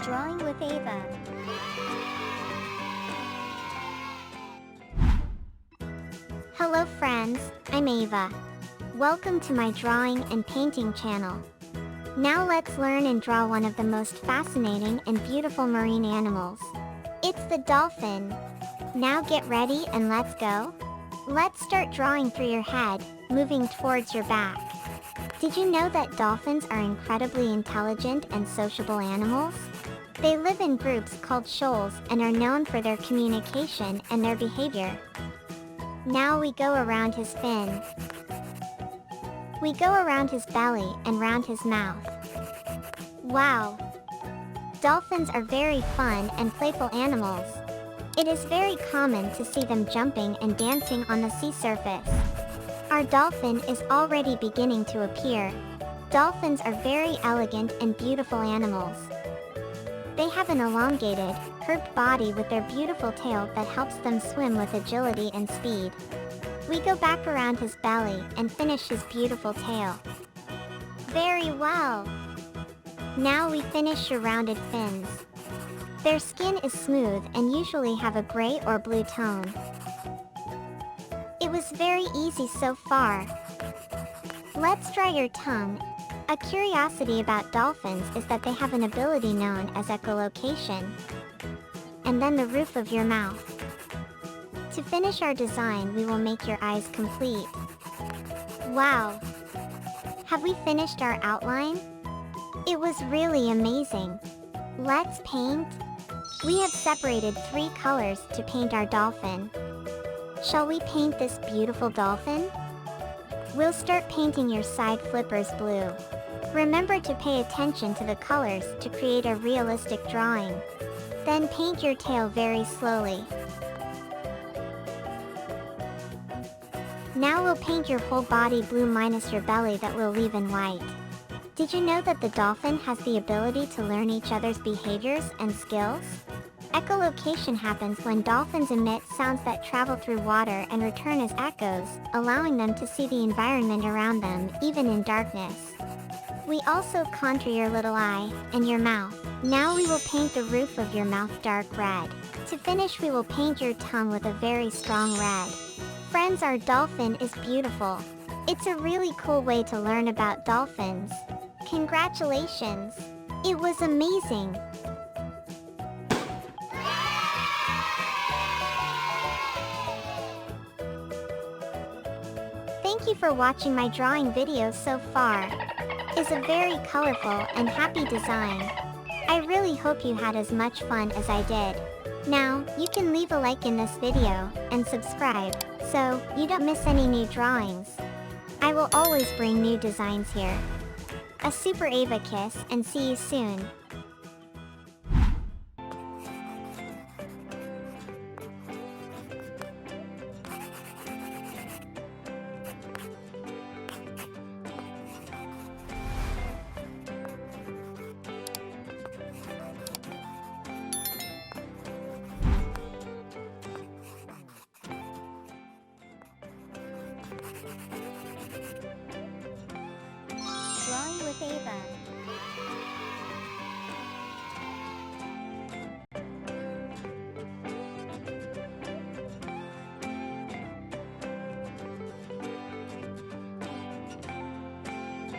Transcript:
Drawing with Ava. Hello friends, I'm Ava. Welcome to my drawing and painting channel. Now let's learn and draw one of the most fascinating and beautiful marine animals. It's the dolphin. Now get ready and let's go. Let's start drawing through your head, moving towards your back. Did you know that dolphins are incredibly intelligent and sociable animals? They live in groups called shoals and are known for their communication and their behavior. Now we go around his fin. We go around his belly and round his mouth. Wow! Dolphins are very fun and playful animals. It is very common to see them jumping and dancing on the sea surface. Our dolphin is already beginning to appear. Dolphins are very elegant and beautiful animals. They have an elongated, curved body with their beautiful tail that helps them swim with agility and speed. We go back around his belly and finish his beautiful tail. Very well! Now we finish your rounded fins. Their skin is smooth and usually have a gray or blue tone. It was very easy so far. Let's try your tongue. A curiosity about dolphins is that they have an ability known as echolocation. And then the roof of your mouth. To finish our design, we will make your eyes complete. Wow! Have we finished our outline? It was really amazing. Let's paint. We have separated 3 colors to paint our dolphin. Shall we paint this beautiful dolphin? We'll start painting your side flippers blue. Remember to pay attention to the colors to create a realistic drawing. Then paint your tail very slowly. Now we'll paint your whole body blue minus your belly that we'll leave in white. Did you know that the dolphin has the ability to learn each other's behaviors and skills? Echolocation happens when dolphins emit sounds that travel through water and return as echoes, allowing them to see the environment around them, even in darkness. We also contour your little eye and your mouth. Now we will paint the roof of your mouth dark red. To finish, we will paint your tongue with a very strong red. Friends, our dolphin is beautiful. It's a really cool way to learn about dolphins. Congratulations! It was amazing! Thank you for watching my drawing video so far. It's a very colorful and happy design. I really hope you had as much fun as I did. Now, you can leave a like in this video and subscribe so you don't miss any new drawings. I will always bring new designs here. A super Ava kiss and see you soon. Drawing with Ava.